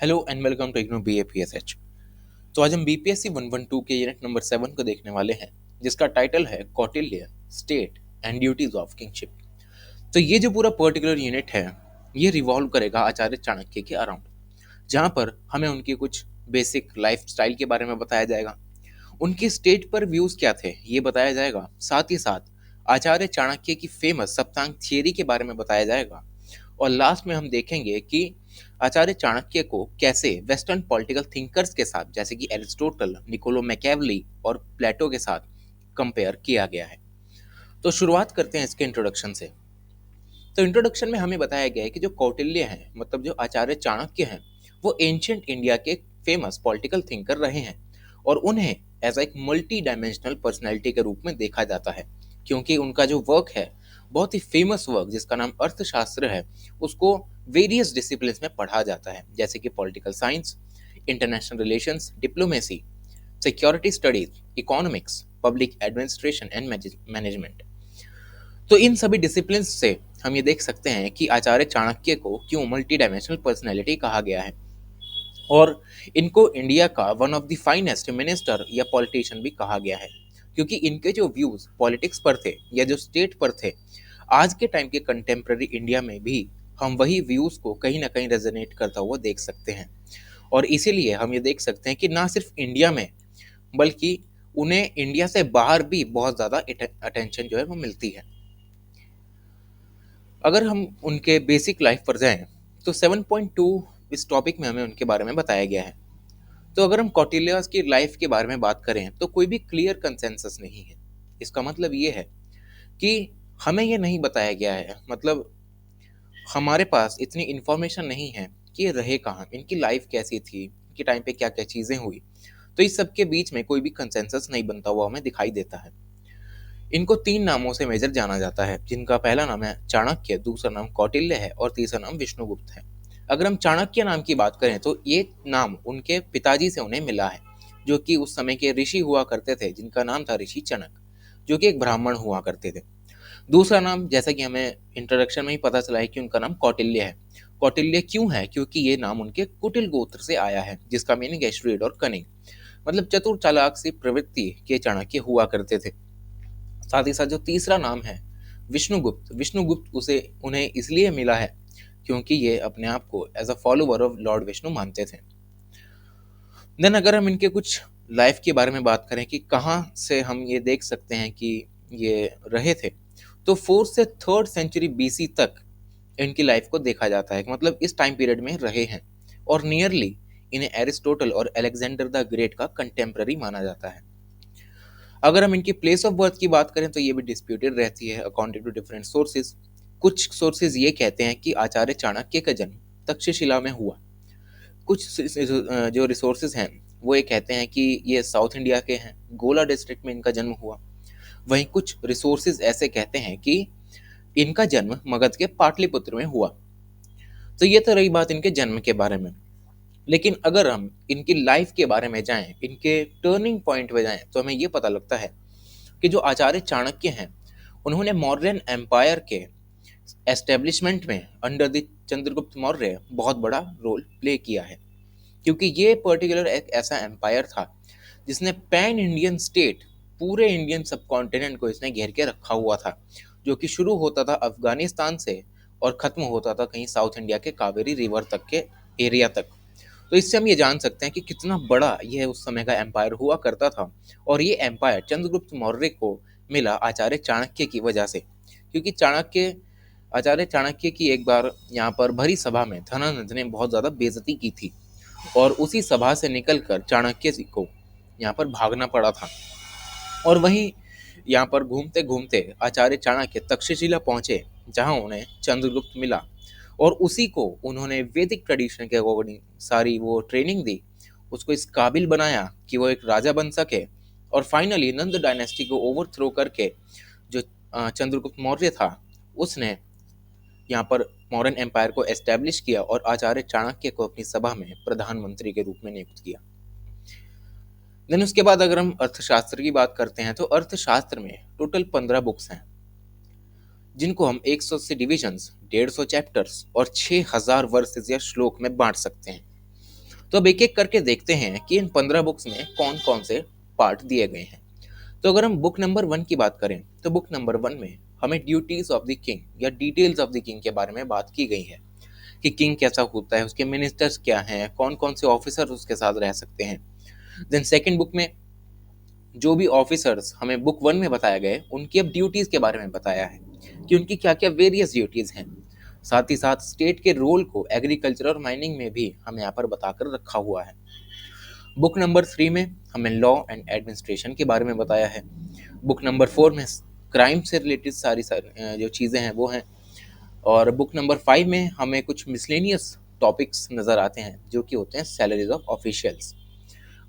Hello and welcome to IGNOU BAPSH। तो आज हम BPSC 112 के यूनिट नंबर 7 को देखने वाले हैं, जिसका टाइटल है Kautilya, state and duties of kingship. तो ये जो पूरा पर्टिकुलर यूनिट है, ये रिवॉल्व करेगा आचार्य चाणक्य के अराउंड, जहाँ पर हमें उनकी कुछ बेसिक लाइफ स्टाइल के बारे में बताया जाएगा, उनके स्टेट पर व्यूज क्या थे ये बताया जाएगा, साथ ही साथ आचार्य चाणक्य की फेमस सप्तांग थियरी के बारे में बताया जाएगा, और लास्ट में हम देखेंगे कि आचार्य चाणक्य को कैसे वेस्टर्न पॉलिटिकल थिंकर्स के साथ, जैसे कि एरिस्टोटल, निकोलो मैकेवली और प्लेटो के साथ कंपेयर किया गया है। तो शुरुआत करते हैं इसके इंट्रोडक्शन से। तो इंट्रोडक्शन में हमें बताया गया है कि जो कौटिल्य हैं, मतलब जो आचार्य चाणक्य हैं, वो एंशियंट इंडिया के फेमस पॉलिटिकल थिंकर रहे हैं, और उन्हें एज एक मल्टी डायमेंशनल पर्सनैलिटी के रूप में देखा जाता है, क्योंकि उनका जो वर्क है, बहुत ही फेमस वर्क जिसका नाम अर्थशास्त्र है, उसको वेरियस डिसिप्लिन्स में पढ़ा जाता है, जैसे कि political science, international relations, diplomacy, security studies, economics, public administration and management. तो इन सभी डिसिप्लिन से हम ये देख सकते हैं कि आचार्य चाणक्य को क्यों मल्टी डायमेंशनल पर्सनैलिटी कहा गया है, और इनको इंडिया का one of the finest minister या पॉलिटिशियन भी कहा गया है, क्योंकि इनके जो व्यूज पॉलिटिक्स पर थे या जो स्टेट पर थे, आज के टाइम के कंटेम्प्रेरी इंडिया में भी हम वही व्यूज को कहीं ना कहीं रेजोनेट करता हुआ देख सकते हैं। और इसीलिए हम ये देख सकते हैं कि ना सिर्फ इंडिया में, बल्कि उन्हें इंडिया से बाहर भी बहुत ज़्यादा अटेंशन जो है वो मिलती है। अगर हम उनके बेसिक लाइफ पर जाएं, तो 7.2 इस टॉपिक में हमें उनके बारे में बताया गया है। तो अगर हम कौटिल्य की लाइफ के बारे में बात करें, तो कोई भी क्लियर कंसेंसस नहीं है। इसका मतलब ये है कि हमें ये नहीं बताया गया है, मतलब हमारे पास इतनी इंफॉर्मेशन नहीं है कि ये रहे कहाँ, इनकी लाइफ कैसी थी, इनके टाइम पे क्या क्या चीज़ें हुई। तो इस सब के बीच में कोई भी कंसेंसस नहीं बनता हुआ हमें दिखाई देता है। इनको 3 नामों से मेजर जाना जाता है, जिनका पहला नाम है चाणक्य, दूसरा नाम कौटिल्य है और तीसरा नाम विष्णुगुप्त है। अगर हम चाणक्य नाम की बात करें, तो ये नाम उनके पिताजी से उन्हें मिला है, जो कि उस समय के ऋषि हुआ करते थे, जिनका नाम था ऋषि चनक, जो कि एक ब्राह्मण हुआ करते थे। दूसरा नाम, जैसा कि हमें इंट्रोडक्शन में ही पता चला है कि उनका नाम कौटिल्य है। कौटिल्य क्यों है? क्योंकि ये नाम उनके कुटिल गोत्र से आया है, जिसका मीनिंग है श्रीड और कनिंग, मतलब चतुर चालाक सी प्रवृत्ति के चाणक्य हुआ करते थे। साथ ही साथ जो तीसरा नाम है विष्णुगुप्त, विष्णुगुप्त उसे उन्हें इसलिए मिला है क्योंकि ये अपने आप को as a follower of lord Vishnu मानते थे। देन अगर हम इनके कुछ लाइफ के बारे में बात करें कि कहाँ से हम ये देख सकते हैं कि ये रहे थे, तो 4th से 3rd सेंचुरी BC तक इनकी लाइफ को देखा जाता है, मतलब इस टाइम पीरियड में रहे हैं, और नियरली इन्हें एरिस्टोटल और अलेक्जेंडर द ग्रेट का कंटेम्प्ररी माना जाता है। अगर हम इनकी प्लेस ऑफ बर्थ की बात करें, तो ये भी डिस्प्यूटेड रहती है अकॉर्डिंग टू डिफरेंट सोर्सेज। कुछ सोर्सेज ये कहते हैं कि आचार्य चाणक्य का जन्म तक्षशिला में हुआ। कुछ जो रिसोर्सेज हैं, वो ये कहते हैं कि ये साउथ इंडिया के हैं, गोला डिस्ट्रिक्ट में इनका जन्म हुआ। वहीं कुछ रिसोर्सेज ऐसे कहते हैं कि इनका जन्म मगध के पाटलिपुत्र में हुआ। तो ये तो रही बात इनके जन्म के बारे में। लेकिन अगर हम इनकी लाइफ के बारे में जाएं, इनके टर्निंग पॉइंट पे जाएं, तो हमें ये पता लगता है कि जो आचार्य चाणक्य हैं, उन्होंने मौर्यन एम्पायर के एस्टेब्लिशमेंट में अंडर द चंद्रगुप्त मौर्य बहुत बड़ा रोल प्ले किया है, क्योंकि ये पर्टिकुलर एक ऐसा एम्पायर था जिसने पैन इंडियन स्टेट, पूरे इंडियन सब कॉन्टिनेंट को इसने घेर के रखा हुआ था, जो कि शुरू होता था अफगानिस्तान से और ख़त्म होता था कहीं साउथ इंडिया के कावेरी रिवर तक के एरिया तक। तो इससे हम ये जान सकते हैं कि कितना बड़ा यह उस समय का एम्पायर हुआ करता था, और ये एम्पायर चंद्रगुप्त मौर्य को मिला आचार्य चाणक्य की वजह से, क्योंकि आचार्य चाणक्य की एक बार यहाँ पर भरी सभा में धनानंद ने बहुत ज़्यादा बेइज्जती की थी, और उसी सभा से निकलकर चाणक्य जी को यहाँ पर भागना पड़ा था। और वहीं यहाँ पर घूमते घूमते आचार्य चाणक्य तक्षशिला पहुँचे, जहाँ उन्हें चंद्रगुप्त मिला, और उसी को उन्होंने वैदिक ट्रेडिशन के अकॉर्डिंग सारी वो ट्रेनिंग दी, उसको इस काबिल बनाया कि वो एक राजा बन सके, और फाइनली नंद डायनेस्टी को ओवरथ्रो करके जो चंद्रगुप्त मौर्य था, उसने यहाँ पर मौर्यन एम्पायर को एस्टेब्लिश किया और आचार्य चाणक्य को अपनी सभा में प्रधानमंत्री के रूप में नियुक्त किया। देन उसके बाद अगर हम अर्थशास्त्र की बात करते हैं, तो अर्थशास्त्र में टोटल 15 बुक्स हैं, जिनको हम 180 डिविजन्स, 150 चैप्टर्स और 6000 वर्सेस या श्लोक में बांट सकते हैं। तो अब एक एक करके देखते हैं कि इन 15 बुक्स में कौन कौन से पार्ट दिए गए हैं। तो अगर हम बुक नंबर 1 की बात करें तो बुक नंबर 1 में हमें ड्यूटीज ऑफ द किंग या डिटेल्स ऑफ द किंग के बारे में बात की गई है कि किंग कैसा होता है, उसके मिनिस्टर्स क्या हैं, कौन कौन से ऑफिसर उसके साथ रह सकते हैं। देन सेकंड बुक में जो भी ऑफिसर्स हमें बुक 1 में बताया गए उनकी अब ड्यूटीज के बारे में बताया है कि उनकी क्या क्या वेरियस ड्यूटीज हैं। साथ ही साथ स्टेट के रोल को एग्रीकल्चर और माइनिंग में भी हमें यहाँ पर बताकर रखा हुआ है। बुक नंबर 3 में हमें लॉ एंड एडमिनिस्ट्रेशन के बारे में बताया है। बुक नंबर 4 में क्राइम से रिलेटेड सारी जो चीज़ें हैं वो हैं। और बुक नंबर 5 में हमें कुछ मिसलेनियस टॉपिक्स नज़र आते हैं जो कि होते हैं सैलरीज ऑफ ऑफिशियल्स।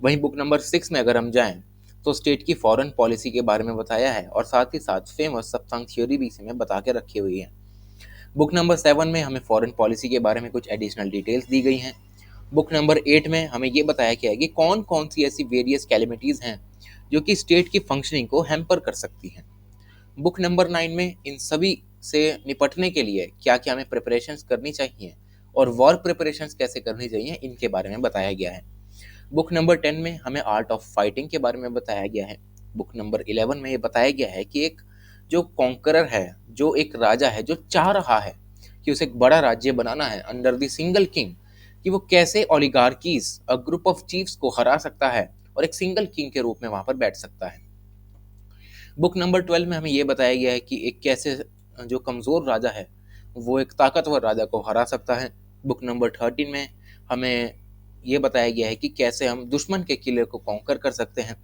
वहीं बुक नंबर 6 में अगर हम जाएं तो स्टेट की फॉरेन पॉलिसी के बारे में बताया है और साथ ही साथ फेमस सप्तांग थ्योरी भी इसमें बता के रखी हुई है। बुक नंबर 7 में हमें फॉरेन पॉलिसी के बारे में कुछ एडिशनल डिटेल्स दी गई हैं। बुक नंबर 8 में हमें ये बताया गया है कि कौन कौन सी ऐसी वेरियस कैलेमिटीज़ हैं जो कि स्टेट की फंक्शनिंग को हैम्पर कर सकती हैं। बुक नंबर 9 में इन सभी से निपटने के लिए क्या क्या हमें प्रिपरेशंस करनी चाहिए और वॉर प्रिपरेशंस कैसे करनी चाहिए इनके बारे में बताया गया है। बुक नंबर 10 में हमें आर्ट ऑफ फाइटिंग के बारे में बताया गया है। बुक नंबर 11 में ये बताया गया है कि एक जो कॉन्करर है, जो एक राजा है जो चाह रहा है कि उसे एक बड़ा राज्य बनाना है अंडर द सिंगल किंग, कि वो कैसे ओलिगार्कीज अ ग्रुप ऑफ चीफ्स को हरा सकता है और एक सिंगल किंग के रूप में वहां पर बैठ सकता है। बुक नंबर 12 में हमें ये बताया गया है कि एक कैसे जो कमज़ोर राजा है वो एक ताकतवर राजा को हरा सकता है। बुक नंबर 13 में हमें ये बताया गया है कि कैसे हम दुश्मन के किले को कॉन्कर कर सकते हैं।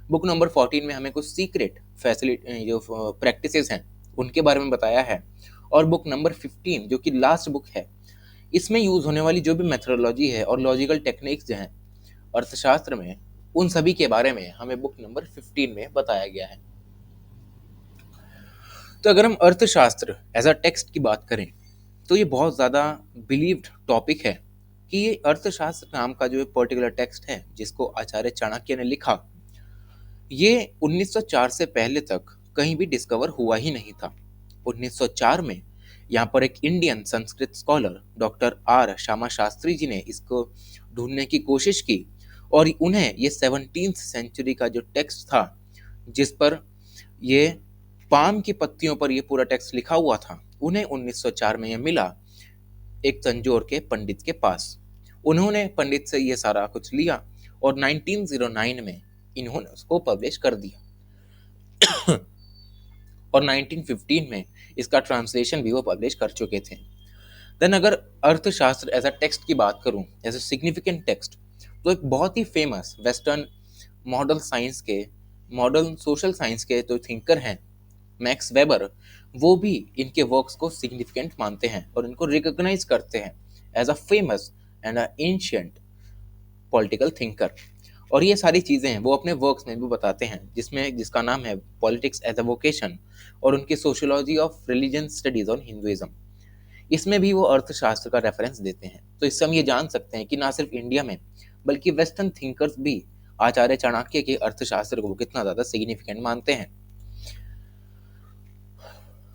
बुक नंबर 14 में हमें कुछ सीक्रेट फैसिलिटी जो प्रैक्टिसेस हैं उनके बारे में बताया है। और बुक नंबर 15 जो कि लास्ट बुक है, इसमें यूज़ होने वाली जो भी मेथोडोलॉजी है और लॉजिकल टेक्निक्स जो हैं अर्थशास्त्र में, उन सभी के बारे में हमें बुक नंबर 15 में बताया गया है। तो अगर हम अर्थशास्त्र एज अ टेक्स्ट की बात करें तो ये बहुत ज़्यादा बिलीव्ड टॉपिक है कि ये अर्थशास्त्र नाम का जो पर्टिकुलर टेक्स्ट है जिसको आचार्य चाणक्य ने लिखा, ये 1904 से पहले तक कहीं भी डिस्कवर हुआ ही नहीं था। 1904 में यहाँ पर एक Indian Sanskrit scholar doctor R Shyama Shastri ji ने इसको ढूंढने की कोशिश की और उन्हें ये 17th सेंचुरी का जो टेक्स्ट था जिस पर ये पाम की पत्तियों पर ये पूरा टेक्स्ट लिखा हुआ था, उन्हें 1904 में ये मिला एक तंजौर के पंडित के पास। उन्होंने पंडित से ये सारा कुछ लिया और 1909 में इन्होंने उसको पब्लिश कर दिया और 1915 में इसका ट्रांसलेशन भी वो पब्लिश कर चुके थे। देन अगर अर्थशास्त्र एज अ टेक्स्ट की बात करूं, एज अ सिग्निफिकेंट टेक्स्ट, तो एक बहुत ही famous western modern social science के जो थिंकर हैं मैक्स वेबर, वो भी इनके वर्क्स को सिग्निफिकेंट मानते हैं और इनको रिकॉग्नाइज करते हैं as a famous and a ancient political thinker. और ये सारी चीज़ें हैं वो अपने वर्क्स में भी बताते हैं जिसका नाम है पॉलिटिक्स एज अ वोकेशन और उनकी sociology of religion studies on Hinduism. इसमें भी वो अर्थशास्त्र का रेफरेंस देते हैं। तो इससे हम ये जान सकते हैं कि ना सिर्फ इंडिया में बल्कि वेस्टर्न थिंकर्स भी आचार्य चाणक्य के अर्थशास्त्र को कितना ज़्यादा सिग्निफिकेंट मानते हैं।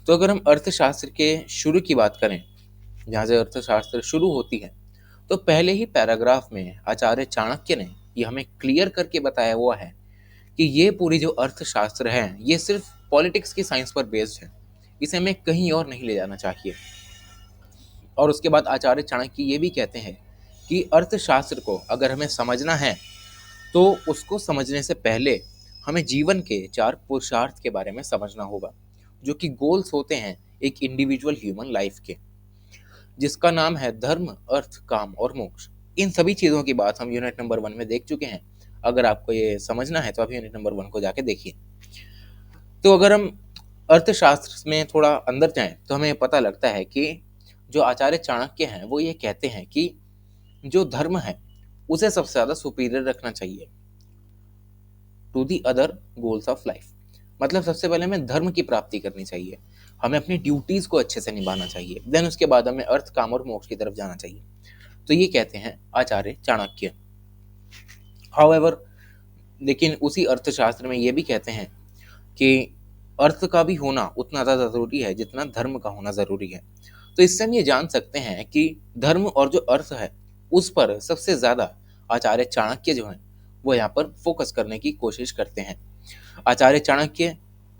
तो अगर हम अर्थशास्त्र के शुरू की बात करें, जहाँ से अर्थशास्त्र शुरू होती है, तो पहले ही पैराग्राफ में आचार्य चाणक्य ने ये हमें क्लियर करके बताया हुआ है कि ये पूरी जो अर्थशास्त्र है ये सिर्फ पॉलिटिक्स की साइंस पर बेस्ड है, इसे हमें कहीं और नहीं ले जाना चाहिए। और उसके बाद आचार्य चाणक्य ये भी कहते हैं कि अर्थशास्त्र को अगर हमें समझना है तो उसको समझने से पहले हमें जीवन के 4 पुरुषार्थ के बारे में समझना होगा, जो कि गोल्स होते हैं एक इंडिविजुअल ह्यूमन लाइफ के, जिसका नाम है धर्म, अर्थ, काम और मोक्ष। इन सभी चीज़ों की बात हम यूनिट नंबर 1 में देख चुके हैं। अगर आपको ये समझना है तो आप यूनिट नंबर 1 को जाके देखिए। तो अगर हम अर्थशास्त्र में थोड़ा अंदर जाएं तो हमें पता लगता है कि जो आचार्य चाणक्य हैं वो ये कहते हैं कि जो धर्म है उसे सबसे ज़्यादा सुपीरियर रखना चाहिए to the other goals of life. मतलब सबसे पहले हमें धर्म की प्राप्ति करनी चाहिए, हमें अपनी ड्यूटीज़ को अच्छे से निभाना चाहिए, देन उसके बाद हमें अर्थ, काम और मोक्ष की तरफ जाना चाहिए। तो ये कहते हैं आचार्य चाणक्य। हाउएवर, लेकिन उसी अर्थशास्त्र में ये भी कहते हैं कि अर्थ का भी होना उतना ज़्यादा ज़रूरी है जितना धर्म का होना ज़रूरी है। तो इससे हम ये जान सकते हैं कि धर्म और जो अर्थ है उस पर सबसे ज़्यादा आचार्य चाणक्य जो हैं वो यहाँ पर फोकस करने की कोशिश करते हैं। आचार्य चाणक्य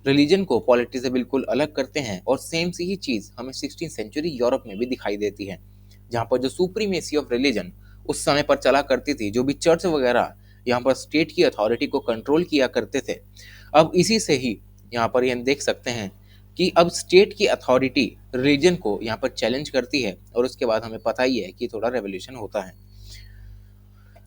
रिलीजन को पॉलिटिक्स से बिल्कुल अलग करते हैं और सेम सी ही चीज़ हमें 16th सेंचुरी यूरोप में भी दिखाई देती है, जहाँ पर जो सुप्रीमेसी ऑफ रिलीजन उस समय पर चला करती थी, जो भी चर्च वगैरह यहाँ पर स्टेट की अथॉरिटी को कंट्रोल किया करते थे, अब इसी से ही यहाँ पर ये देख सकते हैं कि अब स्टेट की अथॉरिटी रिलीजन को यहाँ पर चैलेंज करती है और उसके बाद हमें पता ही है कि थोड़ा रेवोल्यूशन होता है।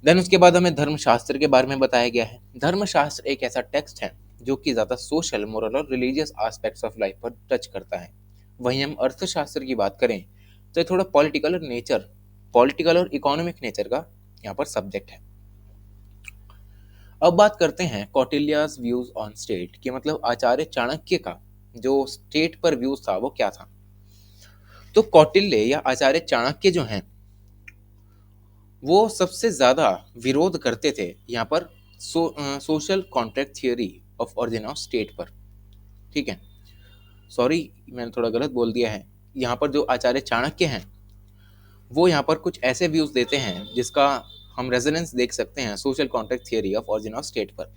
देन उसके बाद हमें धर्मशास्त्र के बारे में बताया गया है। धर्मशास्त्र एक ऐसा टेक्स्ट है जो कि ज़्यादा सोशल, मोरल और रिलीजियस एस्पेक्ट्स ऑफ लाइफ पर टच करता है। वहीं हम अर्थशास्त्र की बात करें तो ये थोड़ा पॉलिटिकल और इकोनॉमिक नेचर का यहाँ पर सब्जेक्ट है। अब बात करते हैं कौटिल्याज व्यूज ऑन स्टेट कि मतलब आचार्य चाणक्य का जो स्टेट पर व्यूज था वो क्या था। तो कौटिल्य या आचार्य चाणक्य जो हैं वो सबसे ज्यादा विरोध करते थे यहाँ पर social contract theory of origin of state पर। ठीक है, सॉरी मैंने थोड़ा गलत बोल दिया है। यहाँ पर जो आचार्य चाणक्य हैं वो यहाँ पर कुछ ऐसे व्यूज देते हैं जिसका हम रेजोनेंस देख सकते हैं social contract theory of origin of state पर।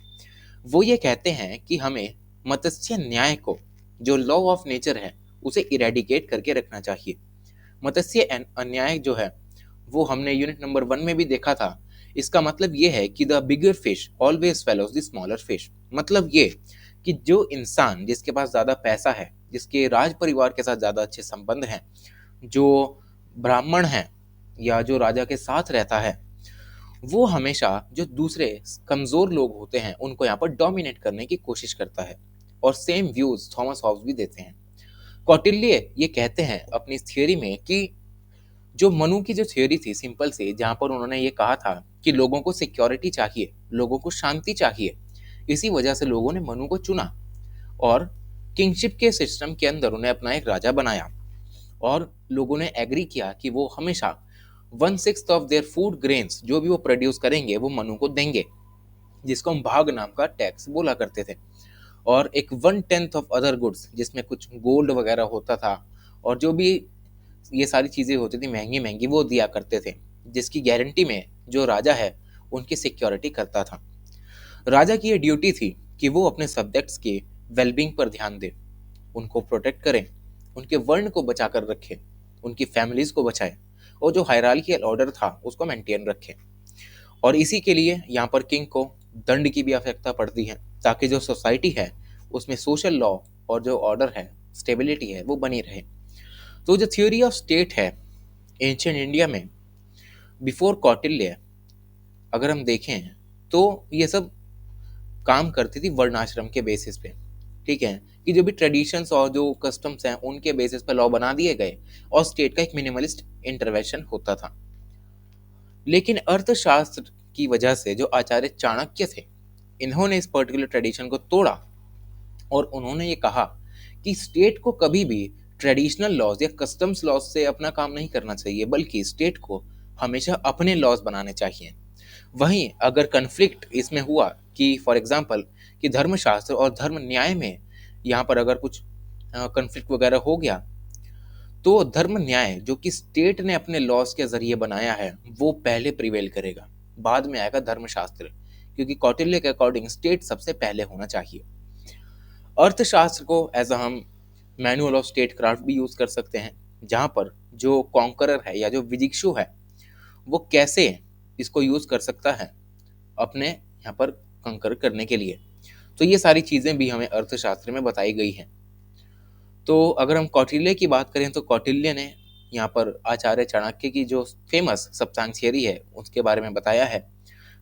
वो ये कहते हैं कि हमें मत्स्य न्याय को, जो लॉ ऑफ नेचर है, उसे इरेडिकेट करके रखना चाहिए। मत्स्य अन्याय जो है वो हमने यूनिट नंबर 1 में भी देखा था। इसका मतलब ये है कि the bigger fish always fellows the smaller fish. मतलब ये कि जो इंसान जिसके पास ज्यादा पैसा है, जिसके राज परिवार के साथ ज्यादा अच्छे संबंध हैं, जो ब्राह्मण है या जो राजा के साथ रहता है, वो हमेशा जो दूसरे कमजोर लोग होते हैं उनको यहाँ पर डोमिनेट करने की कोशिश करता है। और सेम व्यूज थॉमस हॉब्स भी देते हैं। कौटिल्य ये कहते हैं अपनी थियोरी में कि जो मनु की जो थ्योरी थी सिंपल सी, जहां पर उन्होंने ये कहा था कि लोगों को सिक्योरिटी चाहिए, लोगों को शांति चाहिए, इसी वजह से लोगों ने मनु को चुना और किंगशिप के सिस्टम के अंदर उन्हें अपना एक राजा बनाया। और लोगों ने एग्री किया कि वो हमेशा 1/6 ऑफ देयर फूड ग्रेन्स जो भी वो प्रोड्यूस करेंगे वो मनु को देंगे, जिसको हम भाग नाम का टैक्स बोला करते थे। और एक 1/10 ऑफ अदर गुड्स जिसमें कुछ गोल्ड वगैरह होता था और जो भी ये सारी चीज़ें होती थी महंगी महंगी, वो दिया करते थे, जिसकी गारंटी में जो राजा है उनकी सिक्योरिटी करता था। राजा की ये ड्यूटी थी कि वो अपने सब्जेक्ट्स के वेलबींग पर ध्यान दे, उनको प्रोटेक्ट करें, उनके वर्ण को बचा कर रखे, उनकी फैमिलीज को बचाए और जो हायरार्कियल ऑर्डर था उसको मेंटेन रखे। और इसी के लिए यहाँ पर किंग को दंड की भी आवश्यकता पड़ती है ताकि जो सोसाइटी है उसमें सोशल लॉ और जो ऑर्डर है, स्टेबिलिटी है, वो बनी रहे। तो जो थ्योरी ऑफ स्टेट है एंशिएंट इंडिया में बिफोर कौटिल्य अगर हम देखें तो ये सब काम करती थी वर्णाश्रम के बेसिस पे। ठीक है, कि जो भी ट्रेडिशंस और जो कस्टम्स हैं उनके बेसिस पे लॉ बना दिए गए और स्टेट का एक मिनिमलिस्ट इंटरवेंशन होता था। लेकिन अर्थशास्त्र की वजह से जो आचार्य चाणक्य थे, इन्होंने इस पर्टिकुलर ट्रेडिशन को तोड़ा और उन्होंने ये कहा कि स्टेट को कभी भी ट्रेडिशनल लॉज या कस्टम्स लॉज से अपना काम नहीं करना चाहिए, बल्कि स्टेट को हमेशा अपने लॉज बनाने चाहिए। वहीं अगर कन्फ्लिक्ट इसमें हुआ कि फॉर एग्जांपल कि धर्मशास्त्र और धर्म न्याय में यहाँ पर अगर कुछ कन्फ्लिक्ट वगैरह हो गया, तो धर्म न्याय जो कि स्टेट ने अपने लॉज के जरिए बनाया है वो पहले प्रिवेल करेगा, बाद में आएगा धर्मशास्त्र, क्योंकि कौटिल्य के अकॉर्डिंग स्टेट सबसे पहले होना चाहिए। अर्थशास्त्र को एज हम मैनुअल ऑफ स्टेट क्राफ्ट भी यूज कर सकते हैं, जहां पर जो कॉन्करर है या जो विजिक्षु है वो कैसे इसको यूज कर सकता है अपने यहाँ पर कंकर करने के लिए। तो ये सारी चीजें भी हमें अर्थशास्त्र में बताई गई हैं। तो अगर हम कौटिल्य की बात करें तो कौटिल्य ने यहाँ पर आचार्य चाणक्य की जो फेमस सप्तांग थियरी है उसके बारे में बताया है,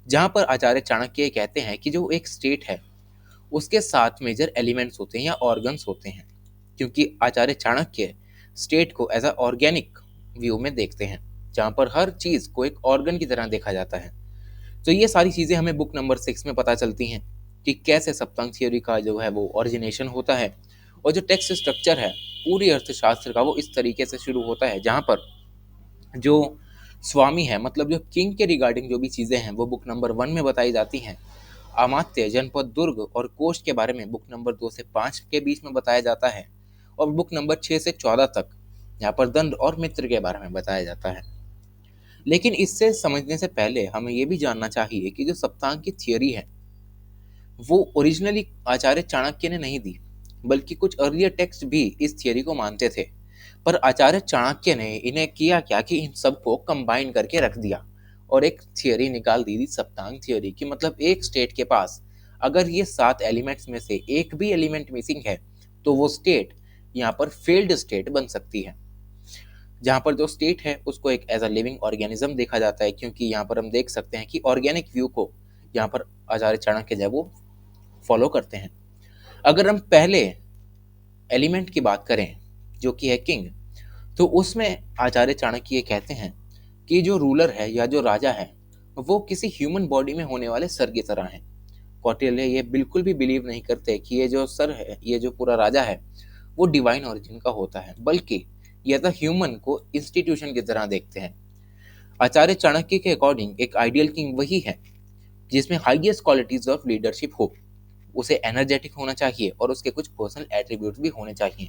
जहाँ पर आचार्य चाणक्य कहते हैं कि जो एक स्टेट है उसके 7 मेजर एलिमेंट्स होते हैं या ऑर्गन्स होते हैं, क्योंकि आचार्य चाणक्य स्टेट को एज अ ऑर्गेनिक व्यू में देखते हैं, जहाँ पर हर चीज़ को एक ऑर्गन की तरह देखा जाता है। तो ये सारी चीज़ें हमें बुक नंबर 6 में पता चलती हैं कि कैसे सप्तांग थियोरी का जो है वो ओरिजिनेशन होता है और जो टेक्स्ट स्ट्रक्चर है पूरी अर्थशास्त्र का वो इस तरीके से शुरू होता है, जहाँ पर जो स्वामी है मतलब जो किंग के रिगार्डिंग जो भी चीज़ें हैं वो बुक नंबर 1 में बताई जाती हैं। अमात्य, जनपद, दुर्ग और कोष के बारे में बुक नंबर 2 से 5 के बीच में बताया जाता है और बुक नंबर 6 से 14 तक यहाँ पर दंड और मित्र के बारे में बताया जाता है। लेकिन इससे समझने से पहले हमें ये भी जानना चाहिए कि जो सप्तांग की थियोरी है वो ओरिजिनली आचार्य चाणक्य ने नहीं दी, बल्कि कुछ अर्लियर टेक्स्ट भी इस थियोरी को मानते थे। पर आचार्य चाणक्य ने इन्हें किया क्या कि इन सबको कंबाइन करके रख दिया और एक थियोरी निकाल दी थी सप्तांग थियोरी की। मतलब एक स्टेट के पास अगर ये 7 एलिमेंट्स में से एक भी एलिमेंट मिसिंग है तो वो स्टेट यहाँ पर फेल्ड स्टेट बन सकती है। जहाँ पर जो स्टेट है उसको एक एज अ लिविंग ऑर्गेनिज्म देखा जाता है, क्योंकि यहाँ पर हम देख सकते हैं कि ऑर्गेनिक व्यू को यहाँ पर आचार्य चाणक्य जो है वो फॉलो करते हैं। अगर हम पहले एलिमेंट की बात करें जो कि है किंग, तो उसमें आचार्य चाणक्य ये कहते हैं कि जो रूलर है या जो राजा है वो किसी ह्यूमन बॉडी में होने वाले सर की तरह है। कौटिल्य ये बिल्कुल भी बिलीव नहीं करते कि ये जो सर है, ये जो पूरा राजा है वो डिवाइन ओरिजिन का होता है, बल्कि ये तो ह्यूमन को इंस्टीट्यूशन की तरह देखते हैं। आचार्य चाणक्य के अकॉर्डिंग एक आइडियल किंग वही है जिसमें हाईएस्ट क्वालिटीज ऑफ लीडरशिप हो। उसे एनर्जेटिक होना चाहिए और उसके कुछ पर्सनल एट्रीब्यूट्स भी होने चाहिए,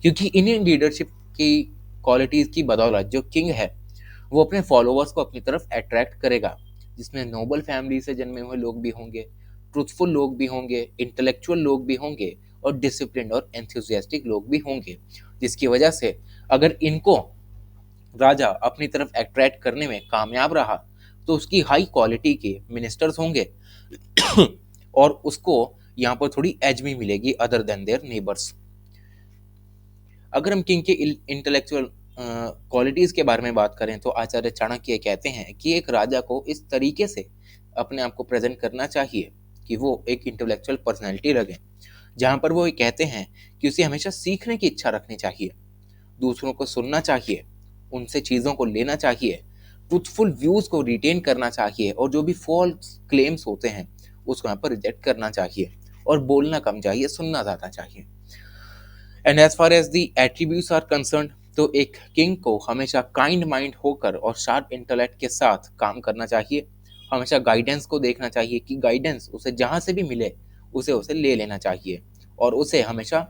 क्योंकि इन्हीं लीडरशिप की क्वालिटीज की बदौलत जो किंग है वो अपने फॉलोअर्स को अपनी तरफ अट्रैक्ट करेगा, जिसमें नोबल फैमिली से जन्मे हुए लोग भी होंगे, ट्रूथफुल लोग भी होंगे, इंटेलेक्चुअल लोग भी होंगे और डिसिप्लिन और एंथुजियास्टिक लोग भी होंगे। जिसकी वजह से अगर इनको राजा अपनी तरफ अट्रैक्ट करने में कामयाब रहा तो उसकी हाई क्वालिटी के मिनिस्टर्स होंगे और उसको यहाँ पर थोड़ी एज भी मिलेगी अदर देन देयर नेबर्स। अगर हम किंग के इंटेलेक्चुअल क्वालिटीज के बारे में बात करें तो आचार्य चाणक्य कहते हैं कि एक राजा को इस तरीके से अपने आप को प्रेजेंट करना चाहिए कि वो एक इंटेलेक्चुअल पर्सनैलिटी लगे, जहाँ पर वो कहते हैं कि उसे हमेशा सीखने की इच्छा रखनी चाहिए, दूसरों को सुनना चाहिए, उनसे चीज़ों को लेना चाहिए, ट्रूथफुल व्यूज को रिटेन करना चाहिए और जो भी फॉल्स क्लेम्स होते हैं उसको यहाँ पर रिजेक्ट करना चाहिए और बोलना कम चाहिए, सुनना ज़्यादा चाहिए। And as far as the attributes are concern, तो एक किंग को हमेशा काइंड माइंड होकर और शार्प इंटेलेक्ट के साथ काम करना चाहिए। हमेशा गाइडेंस को देखना चाहिए कि गाइडेंस उसे जहाँ से भी मिले उसे उसे ले लेना चाहिए और उसे हमेशा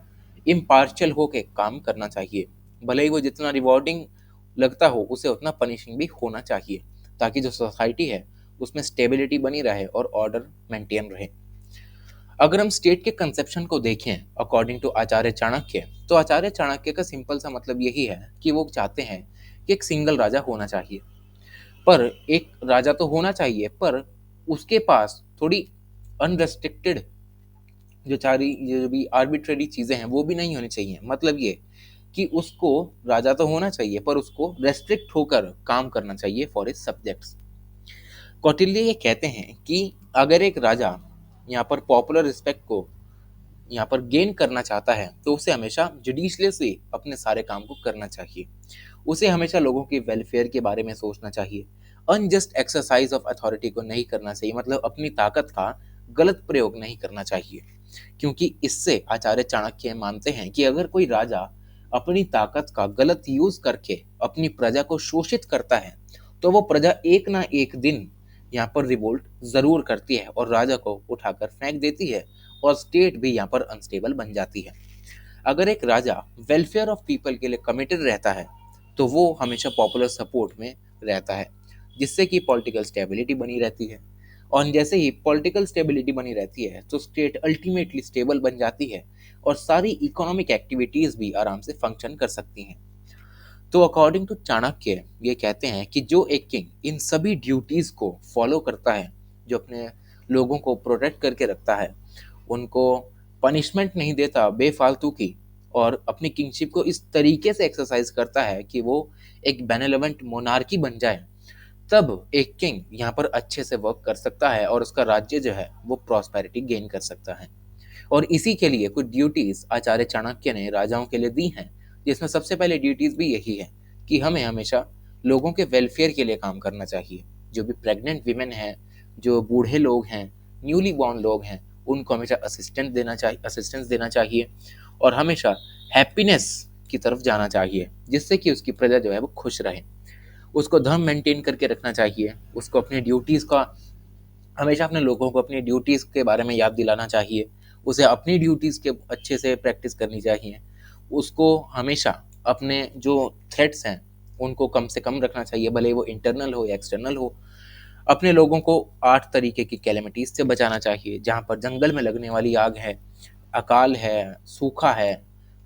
इम्पार्शियल होकर काम करना चाहिए। भले ही वो जितना रिवॉर्डिंग लगता हो उसे उतना पनिशिंग भी होना चाहिए, ताकि जो सोसाइटी है उसमें स्टेबिलिटी बनी रहे और ऑर्डर मेंटेन रहे। अगर हम स्टेट के कंसेप्शन को देखें अकॉर्डिंग टू आचार्य चाणक्य, तो आचार्य चाणक्य का सिंपल सा मतलब यही है कि वो चाहते हैं कि एक सिंगल राजा होना चाहिए। पर एक राजा तो होना चाहिए पर उसके पास थोड़ी अनरेस्ट्रिक्टेड जो भी आर्बिट्रेरी चीजें हैं वो भी नहीं होनी चाहिए। मतलब ये कि उसको राजा तो होना चाहिए पर उसको रेस्ट्रिक्ट होकर काम करना चाहिए फॉर हिज सब्जेक्ट्स। कौटिल्य ये कहते हैं कि अगर एक राजा यहाँ पर पॉपुलर रिस्पेक्ट को यहाँ पर गेन करना चाहता है तो उसे हमेशा जुडिशियसली अपने सारे काम को करना चाहिए। उसे हमेशा लोगों के वेलफेयर के बारे में सोचना चाहिए। अनजस्ट एक्सरसाइज ऑफ अथॉरिटी को नहीं करना चाहिए, मतलब अपनी ताकत का गलत प्रयोग नहीं करना चाहिए, क्योंकि इससे आचार्य चाणक्य मानते हैं कि अगर कोई राजा अपनी ताकत का गलत यूज करके अपनी प्रजा को शोषित करता है तो वो प्रजा एक ना एक दिन यहाँ पर रिवोल्ट जरूर करती है और राजा को उठाकर फेंक देती है और स्टेट भी यहाँ पर अनस्टेबल बन जाती है। अगर एक राजा वेलफेयर ऑफ पीपल के लिए कमिटेड रहता है तो वो हमेशा पॉपुलर सपोर्ट में रहता है, जिससे कि पॉलिटिकल स्टेबिलिटी बनी रहती है। और जैसे ही पॉलिटिकल स्टेबिलिटी बनी रहती है तो स्टेट अल्टीमेटली स्टेबल बन जाती है और सारी इकोनॉमिक एक्टिविटीज भी आराम से फंक्शन कर सकती हैं। तो अकॉर्डिंग टू चाणक्य ये कहते हैं कि जो एक किंग इन सभी ड्यूटीज को फॉलो करता है, जो अपने लोगों को प्रोटेक्ट करके रखता है, उनको पनिशमेंट नहीं देता बेफालतू की, और अपनी किंगशिप को इस तरीके से एक्सरसाइज करता है कि वो एक बेनेवलेंट मोनार्की बन जाए, तब एक किंग यहाँ पर अच्छे से वर्क कर सकता है और उसका राज्य जो है वो प्रॉस्पेरिटी गेन कर सकता है। और इसी के लिए कुछ ड्यूटीज आचार्य चाणक्य ने राजाओं के लिए दी हैं, जिसमें सबसे पहले ड्यूटीज भी यही है कि हमें हमेशा लोगों के वेलफेयर के लिए काम करना चाहिए। जो भी प्रेग्नेंट वीमेन हैं, जो बूढ़े लोग हैं, न्यूली बॉर्न लोग हैं, उनको हमेशा असिस्टेंस देना चाहिए और हमेशा हैप्पीनेस की तरफ जाना चाहिए, जिससे कि उसकी प्रजा जो है वो खुश रहे। उसको धर्म मेंटेन करके रखना चाहिए, उसको अपनी ड्यूटीज़ का हमेशा अपने लोगों को अपनी ड्यूटीज़ के बारे में याद दिलाना चाहिए, उसे अपनी ड्यूटीज़ के अच्छे से प्रैक्टिस करनी चाहिए। उसको हमेशा अपने जो थ्रेट्स हैं उनको कम से कम रखना चाहिए, भले वो इंटरनल हो या एक्सटर्नल हो। अपने लोगों को 8 तरीके की कैलेमिटीज से बचाना चाहिए, जहाँ पर जंगल में लगने वाली आग है, अकाल है, सूखा है,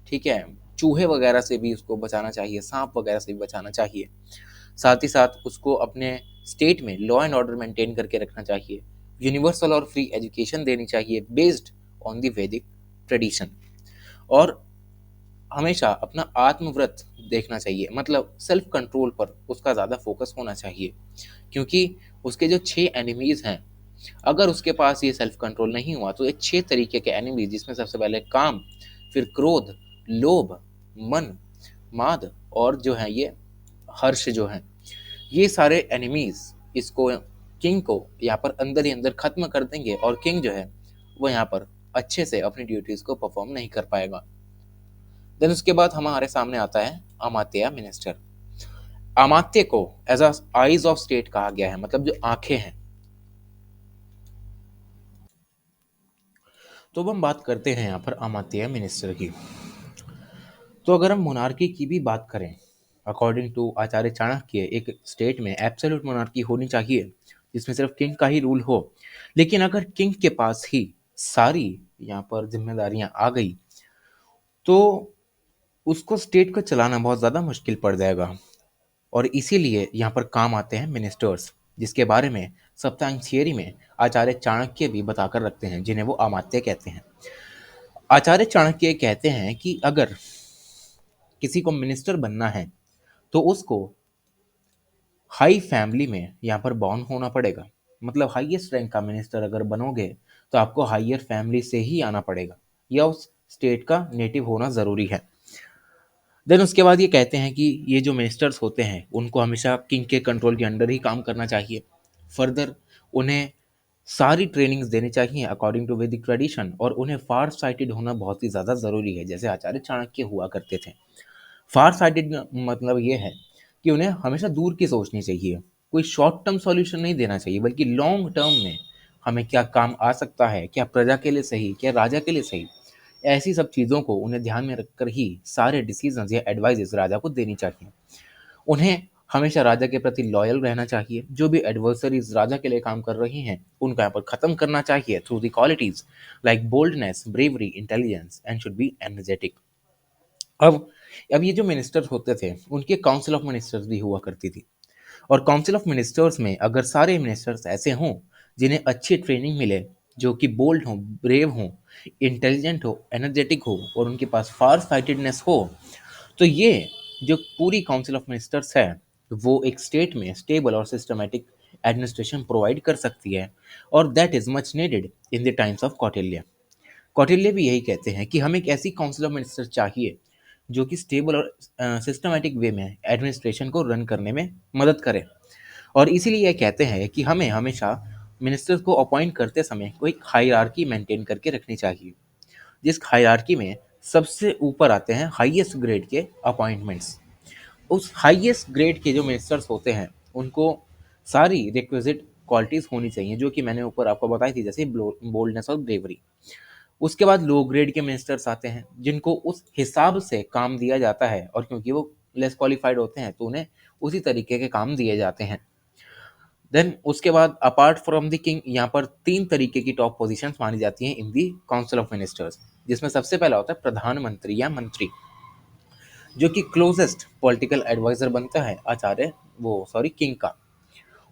ठीक है, चूहे वगैरह से भी उसको बचाना चाहिए, सांप वगैरह से भी बचाना चाहिए। साथ ही साथ उसको अपने स्टेट में लॉ एंड ऑर्डर मेंटेन करके रखना चाहिए। यूनिवर्सल और फ्री एजुकेशन देनी चाहिए बेस्ड ऑन द वैदिक ट्रेडिशन। और हमेशा अपना आत्मव्रत देखना चाहिए, मतलब सेल्फ कंट्रोल पर उसका ज़्यादा फोकस होना चाहिए, क्योंकि उसके जो 6 एनिमीज हैं, अगर उसके पास ये सेल्फ कंट्रोल नहीं हुआ तो ये 6 तरीके के एनिमीज, जिसमें सबसे पहले काम, फिर क्रोध, लोभ, मन, माद और जो है ये हर्ष जो है, ये सारे एनिमीज इसको, किंग को यहाँ पर अंदर ही अंदर खत्म कर देंगे, और किंग जो है वो यहाँ पर अच्छे से अपनी ड्यूटीज को परफॉर्म नहीं कर पाएगा। देन उसके बाद हमारे सामने आता है अमात्य मिनिस्टर। अमात्य को एज आइज ऑफ स्टेट कहा गया है, मतलब जो आंखें हैं। तो अब हम बात करते हैं यहाँ पर अमात्य मिनिस्टर की। तो अगर हम मोनार्की की भी बात करें, अकॉर्डिंग टू आचार्य चाणक्य, एक स्टेट में एब्सोल्यूट मोनार्की होनी चाहिए जिसमें सिर्फ किंग का ही रूल हो। लेकिन अगर किंग के पास ही सारी यहाँ पर जिम्मेदारियां आ गई तो उसको स्टेट को चलाना बहुत ज़्यादा मुश्किल पड़ जाएगा। और इसीलिए यहाँ पर काम आते हैं मिनिस्टर्स, जिसके बारे में सप्तांग थियरी में आचार्य चाणक्य भी बताकर रखते हैं, जिन्हें वो अमात्य कहते हैं। आचार्य चाणक्य कहते हैं कि अगर किसी को मिनिस्टर बनना है तो उसको हाई फैमिली में यहाँ पर बॉर्न होना पड़ेगा। मतलब हाईएस्ट रैंक का मिनिस्टर अगर बनोगे तो आपको हाइयर फैमिली से ही आना पड़ेगा, या उस स्टेट का नेटिव होना ज़रूरी है। देन उसके बाद ये कहते हैं कि ये जो मिनिस्टर्स होते हैं उनको हमेशा किंग के कंट्रोल के अंडर ही काम करना चाहिए। फर्दर उन्हें सारी ट्रेनिंग्स देनी चाहिए अकॉर्डिंग टू वैदिक ट्रेडिशन, और उन्हें फार साइटेड होना बहुत ही ज़्यादा ज़रूरी है, जैसे आचार्य चाणक्य हुआ करते थे। फार साइटेड मतलब ये है कि उन्हें हमेशा दूर की सोचनी चाहिए, कोई शॉर्ट टर्म सॉल्यूशन नहीं देना चाहिए, बल्कि लॉन्ग टर्म में हमें क्या काम आ सकता है, क्या प्रजा के लिए सही, क्या राजा के लिए सही, ऐसी सब चीज़ों को उन्हें ध्यान में रखकर ही सारे डिसीजंस या एडवाइजेस राजा को देनी चाहिए। उन्हें हमेशा राजा के प्रति लॉयल रहना चाहिए। जो भी एडवर्सरीज राजा के लिए काम कर रही हैं उनको यहाँ पर खत्म करना चाहिए through the qualities like boldness, bravery, intelligence and should be energetic. अब अब ये जो मिनिस्टर्स होते थे उनके काउंसिल ऑफ मिनिस्टर्स भी हुआ करती थी, और काउंसिल ऑफ मिनिस्टर्स में अगर सारे मिनिस्टर्स ऐसे हों जिन्हें अच्छी ट्रेनिंग मिले, जो कि बोल्ड हों, ब्रेव हों, इंटेलिजेंट हो, एनर्जेटिक हो, और उनके पास फार साइटेडनेस हो, तो ये जो पूरी काउंसिल ऑफ मिनिस्टर्स है वो एक स्टेट में स्टेबल और सिस्टमेटिक एडमिनिस्ट्रेशन प्रोवाइड कर सकती है। और that is much needed in the times of Kautilya. Kautilya भी यही कहते हैं कि हमें एक ऐसी काउंसिल ऑफ मिनिस्टर चाहिए जो कि स्टेबल और सिस्टमेटिक वे में एडमिनिस्ट्रेशन को रन करने में मदद करे। और इसीलिए ये कहते हैं कि हमें हमेशा मिनिस्टर्स को अपॉइंट करते समय कोई हायरार्की मेंटेन करके रखनी चाहिए, जिस हायरार्की में सबसे ऊपर आते हैं हाईएस्ट ग्रेड के अपॉइंटमेंट्स। उस हाईएस्ट ग्रेड के जो मिनिस्टर्स होते हैं उनको सारी रिक्विजिट क्वालिटीज़ होनी चाहिए, जो कि मैंने ऊपर आपको बताई थी, जैसे बोल्डनेस और ब्रेवरी। उसके बाद लो ग्रेड के मिनिस्टर्स आते हैं जिनको उस हिसाब से काम दिया जाता है, और क्योंकि वो लेस क्वालिफाइड होते हैं तो उन्हें उसी तरीके के काम दिए जाते हैं। देन उसके बाद अपार्ट फ्रॉम द किंग, यहाँ पर 3 तरीके की टॉप पोजीशंस मानी जाती हैं इन दी काउंसिल ऑफ मिनिस्टर्स, जिसमें सबसे पहला होता है प्रधानमंत्री या मंत्री, जो कि क्लोजेस्ट पॉलिटिकल एडवाइजर बनता है आचार्य वो सॉरी किंग का।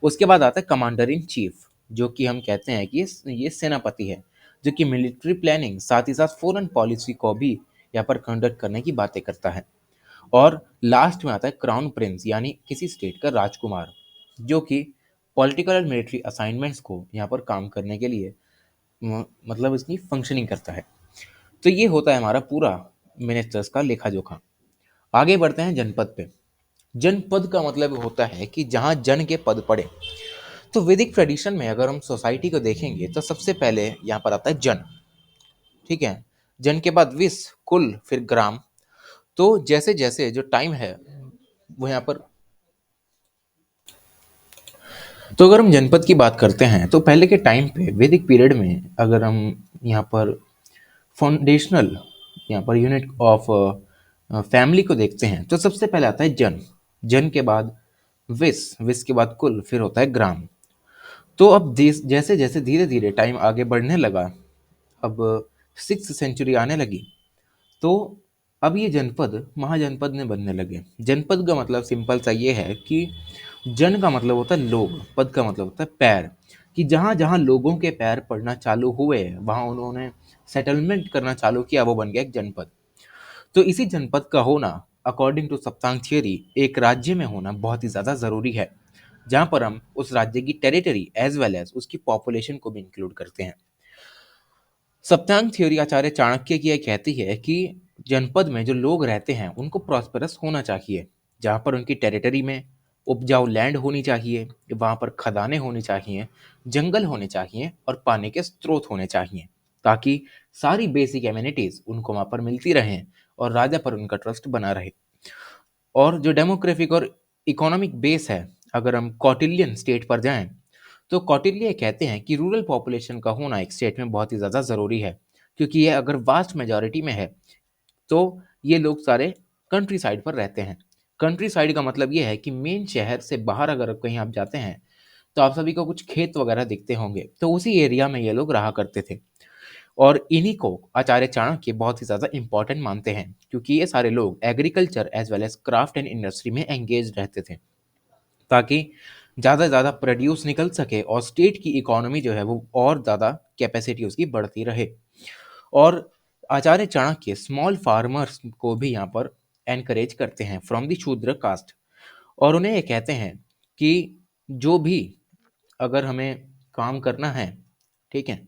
उसके बाद आता है कमांडर इन चीफ, जो कि हम कहते हैं कि ये सेनापति है, जो कि मिलिट्री प्लानिंग साथ ही साथ फॉरेन पॉलिसी को भी यहाँ पर कंडक्ट करने की बातें करता है। और लास्ट में आता है क्राउन प्रिंस, यानी किसी स्टेट का राजकुमार, जो कि पॉलिटिकल और मिलिट्री असाइनमेंट्स को यहाँ पर काम करने के लिए मतलब इसकी फंक्शनिंग करता है। तो ये होता है हमारा पूरा मिनिस्टर्स का लेखा जोखा। आगे बढ़ते हैं जनपद पे। जनपद का मतलब होता है कि जहाँ जन के पद पड़े। तो वैदिक ट्रेडिशन में अगर हम सोसाइटी को देखेंगे तो सबसे पहले यहाँ पर आता है जन, ठीक है। जन के बाद विस, कुल, फिर ग्राम। तो जैसे जैसे जो टाइम है वो यहाँ पर, तो अगर हम जनपद की बात करते हैं तो पहले के टाइम पे वैदिक पीरियड में अगर हम यहाँ पर फाउंडेशनल यहाँ पर यूनिट ऑफ फैमिली को देखते हैं तो सबसे पहले आता है जन। जन के बाद विस, विस के बाद कुल, फिर होता है ग्राम। तो अब देश जैसे जैसे धीरे धीरे टाइम आगे बढ़ने लगा, अब 6th सेंचुरी आने लगी, तो अब ये जनपद महाजनपद में बनने लगे। जनपद का मतलब सिंपल सा ये है कि जन का मतलब होता है लोग, पद का मतलब होता है पैर, कि जहाँ जहाँ लोगों के पैर पड़ना चालू हुए वहाँ उन्होंने सेटलमेंट करना चालू किया, वो बन गया एक जनपद। तो इसी जनपद का होना अकॉर्डिंग टू सप्तांग थियरी एक राज्य में होना बहुत ही ज़्यादा ज़रूरी है, जहाँ पर हम उस राज्य की टेरिटरी एज वेल एज उसकी पॉपुलेशन को भी इंक्लूड करते हैं। सप्तांग थ्योरी आचार्य चाणक्य की यह कहती है कि जनपद में जो लोग रहते हैं उनको प्रॉस्पेरस होना चाहिए, जहाँ पर उनकी टेरिटरी में उपजाऊ लैंड होनी चाहिए, वहाँ पर खदानें होनी चाहिए, जंगल होने चाहिए और पानी के स्रोत होने चाहिए, ताकि सारी बेसिक एमिनिटीज उनको वहाँ पर मिलती रहें और राजा पर उनका ट्रस्ट बना रहे। और जो डेमोग्राफिक और इकोनॉमिक बेस है, अगर हम कौटिल्यन स्टेट पर जाएं, तो कौटिल्य कहते हैं कि रूरल पॉपुलेशन का होना एक स्टेट में बहुत ही ज़्यादा ज़रूरी है, क्योंकि ये अगर वास्ट मेजॉरिटी में है तो ये लोग सारे कंट्री साइड पर रहते हैं। कंट्री साइड का मतलब ये है कि मेन शहर से बाहर अगर कहीं आप जाते हैं तो आप सभी को कुछ खेत वगैरह दिखते होंगे, तो उसी एरिया में ये लोग रहा करते थे। और इन्हीं को आचार्य चाणक्य बहुत ही ज़्यादा इंपॉर्टेंट मानते हैं, क्योंकि ये सारे लोग agriculture as well as craft and industry में एंगेज रहते थे, ताकि ज़्यादा से ज़्यादा प्रोड्यूस निकल सके और स्टेट की इकोनॉमी जो है वो और ज़्यादा कैपेसिटी उसकी बढ़ती रहे। और आचार्य चाणक्य स्मॉल फार्मर्स को भी यहाँ पर एनकरेज करते हैं फ्रॉम द शूद्र कास्ट, और उन्हें ये कहते हैं कि जो भी अगर हमें काम करना है, ठीक है,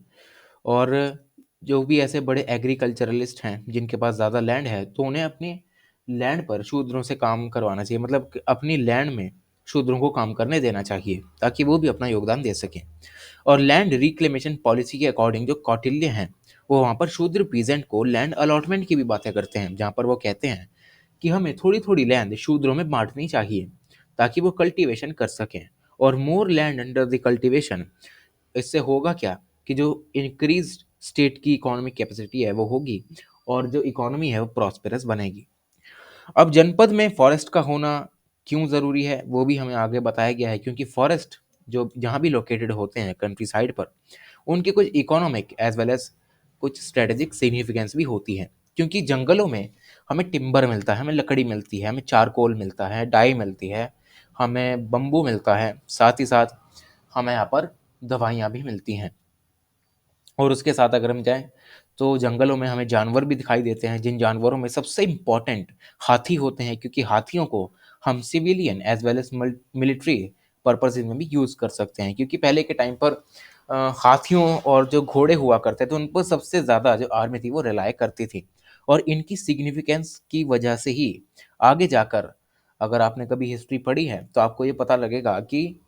और जो भी ऐसे बड़े एग्रीकल्चरलिस्ट हैं जिनके पास ज़्यादा लैंड है, तो उन्हें अपनी लैंड पर शूद्रों से काम करवाना चाहिए, मतलब कि अपनी लैंड में शूद्रों को काम करने देना चाहिए ताकि वो भी अपना योगदान दे सकें। और लैंड रिक्लेमेशन पॉलिसी के अकॉर्डिंग जो कौटिल्य हैं, वो वहाँ पर शूद्र पीजेंट को लैंड अलॉटमेंट की भी बातें करते हैं, जहाँ पर वो कहते हैं कि हमें थोड़ी थोड़ी लैंड शूद्रों में बांटनी चाहिए ताकि वो कल्टीवेशन कर सकें। और मोर लैंड अंडर द कल्टीवेशन, इससे होगा क्या कि जो इंक्रीज स्टेट की इकोनॉमिक कैपेसिटी है वो होगी और जो इकोनॉमी है वो प्रॉस्पेरस बनेगी। अब जनपद में फॉरेस्ट का होना क्यों ज़रूरी है वो भी हमें आगे बताया गया है, क्योंकि फॉरेस्ट जो जहाँ भी लोकेटेड होते हैं कंट्री साइड पर, उनके कुछ इकोनॉमिक एज वेल एज कुछ स्ट्रेटेजिक सिग्निफिकेंस भी होती है। क्योंकि जंगलों में हमें टिम्बर मिलता है, हमें लकड़ी मिलती है, हमें चारकोल मिलता है, डाई मिलती है, हमें बम्बू मिलता है, साथ ही साथ हमें यहाँ पर दवाइयाँ भी मिलती हैं। और उसके साथ अगर हम जाएँ तो जंगलों में हमें जानवर भी दिखाई देते हैं, जिन जानवरों में सबसे इम्पोर्टेंट हाथी होते हैं, क्योंकि हाथियों को हम civilian as well as military purposes में भी यूज़ कर सकते हैं। क्योंकि पहले के टाइम पर हाथियों और जो घोड़े हुआ करते थे उन पर सबसे ज़्यादा जो आर्मी थी वो रिलाय करती थी, और इनकी सिग्निफिकेंस की वजह से ही आगे जाकर अगर आपने कभी हिस्ट्री पढ़ी है तो आपको ये पता लगेगा कि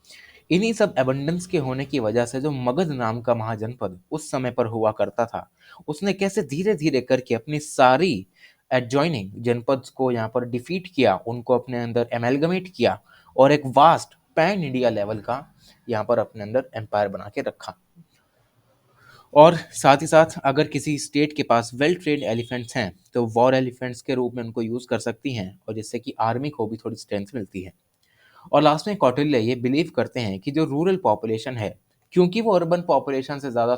इन्हीं सब एबंडेंस के होने की वजह से जो मगध नाम का महाजनपद उस समय पर हुआ करता था, उसने कैसे धीरे धीरे करके अपनी सारी एडजॉइनिंग जनपद को यहाँ पर डिफीट किया, उनको अपने अंदर एमेलगमेट किया और एक वास्ट पैन इंडिया लेवल का यहाँ पर अपने अंदर एम्पायर बना के रखा। और साथ ही साथ अगर किसी स्टेट के पास वेल ट्रेन्ड एलिफेंट्स हैं तो वॉर एलिफेंट्स के रूप में उनको यूज़ कर सकती हैं, और जिससे कि आर्मी को भी थोड़ी स्ट्रेंथ मिलती है। और लास्ट में कौटिल्य ये बिलीव करते हैं कि जो रूरल पॉपुलेशन है, क्योंकि वो अर्बन पॉपुलेशन से ज़्यादा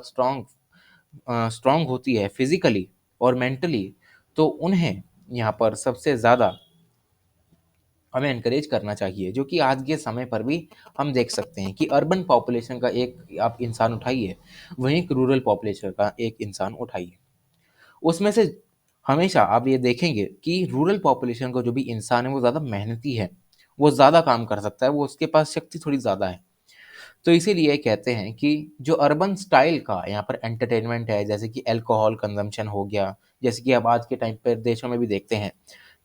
स्ट्रॉन्ग होती है फिजिकली और मेंटली, तो उन्हें यहाँ पर सबसे ज़्यादा हमें एनकरेज करना चाहिए, जो कि आज के समय पर भी हम देख सकते हैं कि अर्बन पॉपुलेशन का एक आप इंसान उठाइए, वहीं एक रूरल पॉपुलेशन का एक इंसान उठाइए, उसमें से हमेशा आप ये देखेंगे कि रूरल पॉपुलेशन का जो भी इंसान है वो ज़्यादा मेहनती है, वो ज़्यादा काम कर सकता है, वो उसके पास शक्ति थोड़ी ज़्यादा है। तो इसीलिए कहते हैं कि जो अर्बन स्टाइल का यहाँ पर एंटरटेनमेंट है, जैसे कि अल्कोहल कंजम्पशन हो गया, जैसे कि अब आज के टाइम पर देशों में भी देखते हैं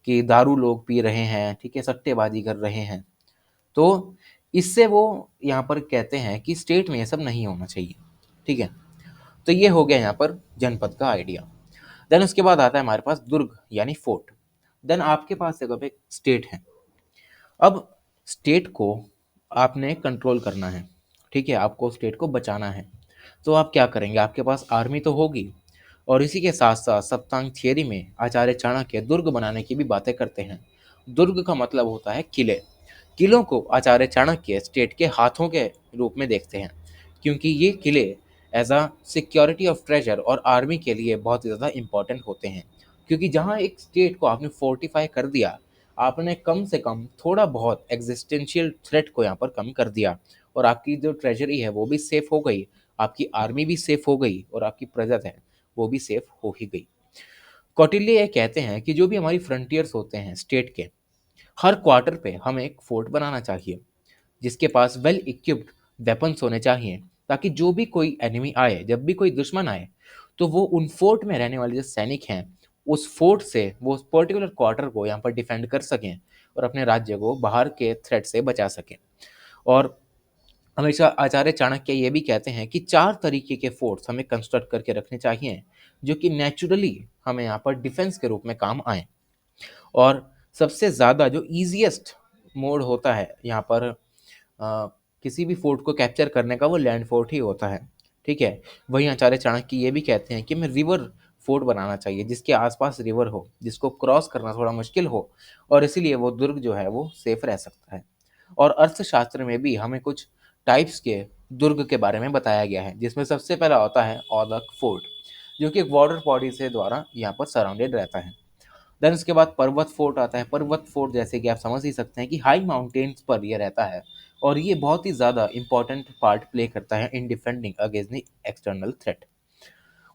कि दारू लोग पी रहे हैं, ठीक है, सट्टेबाजी कर रहे हैं, तो इससे वो यहाँ पर कहते हैं कि स्टेट में ये सब नहीं होना चाहिए, ठीक है। तो ये हो गया यहाँ पर जनपद का आइडिया। देन उसके बाद आता है हमारे पास दुर्ग यानी फोर्ट। देन आपके पास एक स्टेट है। अब स्टेट को आपने कंट्रोल करना है, ठीक है, आपको स्टेट को बचाना है, तो आप क्या करेंगे, आपके पास आर्मी तो होगी, और इसी के साथ साथ सप्तांग थियरी में आचार्य चाणक्य दुर्ग बनाने की भी बातें करते हैं। दुर्ग का मतलब होता है किले। किलों को आचार्य चाणक्य स्टेट के हाथों के रूप में देखते हैं, क्योंकि ये किले as a security of treasure और आर्मी के लिए बहुत ज़्यादा इंपॉर्टेंट होते हैं। क्योंकि जहाँ एक स्टेट को आपने फोर्टिफाई कर दिया, आपने कम से कम थोड़ा बहुत एग्जिस्टेंशियल थ्रेट को यहाँ पर कम कर दिया, और आपकी जो ट्रेजरी है वो भी सेफ हो गई, आपकी आर्मी भी सेफ हो गई, और आपकी प्रजा है वो भी सेफ हो ही गई। कौटिल्य ये कहते हैं कि जो भी हमारी फ्रंटियर्स होते हैं स्टेट के, हर क्वार्टर पे हमें एक फोर्ट बनाना चाहिए, जिसके पास वेल इक्विप्ड वेपन्स होने चाहिए, ताकि जो भी कोई एनिमी आए, जब भी कोई दुश्मन आए, तो वो उन फोर्ट में रहने वाले जो सैनिक हैं, उस फोर्ट से वो उस पर्टिकुलर क्वार्टर को यहाँ पर डिफेंड कर सकें और अपने राज्य को बाहर के थ्रेट से बचा सकें। और हमेशा आचार्य चाणक्य ये भी कहते हैं कि 4 तरीके के फोर्ट्स हमें कंस्ट्रक्ट करके रखने चाहिए, जो कि नेचुरली हमें यहाँ पर डिफेंस के रूप में काम आए। और सबसे ज़्यादा जो ईज़ीएस्ट मोड होता है यहाँ पर किसी भी फोर्ट को कैप्चर करने का, वो लैंड फोर्ट ही होता है। ठीक है। वहीं आचार्य चाणक्य ये भी कहते हैं कि हमें रिवर फोर्ट बनाना चाहिए, जिसके आसपास रिवर हो, जिसको क्रॉस करना थोड़ा मुश्किल हो, और इसीलिए वो दुर्ग जो है वो सेफ रह सकता है। और अर्थशास्त्र में भी हमें कुछ टाइप्स के दुर्ग के बारे में बताया गया है, जिसमें सबसे पहला होता है औदक फोर्ट, जो कि एक वाटर बॉडी से द्वारा यहाँ पर सराउंडेड रहता है। देन उसके बाद पर्वत फोर्ट आता है। पर्वत फोर्ट जैसे कि आप समझ ही सकते हैं कि हाई माउंटेन्स पर ये रहता है, और ये बहुत ही ज़्यादा इंपॉर्टेंट पार्ट प्ले करता है in defending against the external threat.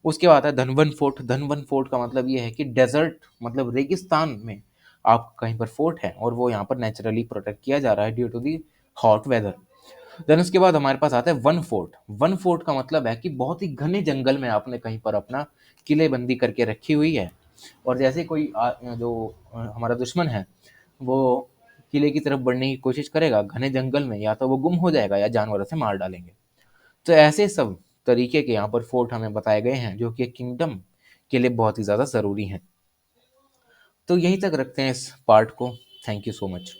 उसके बाद आता है धनवन फोर्ट। धनवन फोर्ट का मतलब ये है कि डेजर्ट, मतलब रेगिस्तान में आप कहीं पर फोर्ट है, और वो यहाँ पर नेचुरली प्रोटेक्ट किया जा रहा है due to the hot weather. Then उसके बाद हमारे पास आता है वन फोर्ट। वन फोर्ट का मतलब है कि बहुत ही घने जंगल में आपने कहीं पर अपना किलेबंदी करके रखी हुई है, और जैसे कोई हमारा दुश्मन है, वो किले की तरफ बढ़ने की कोशिश करेगा घने जंगल में, या तो वो गुम हो जाएगा या जानवरों से मार डालेंगे। तो ऐसे सब तरीके के यहाँ पर फोर्ट हमें बताए गए हैं, जो कि किंगडम के लिए बहुत ही ज़्यादा ज़रूरी हैं। तो यहीं तक रखते हैं इस पार्ट को। Thank you so much.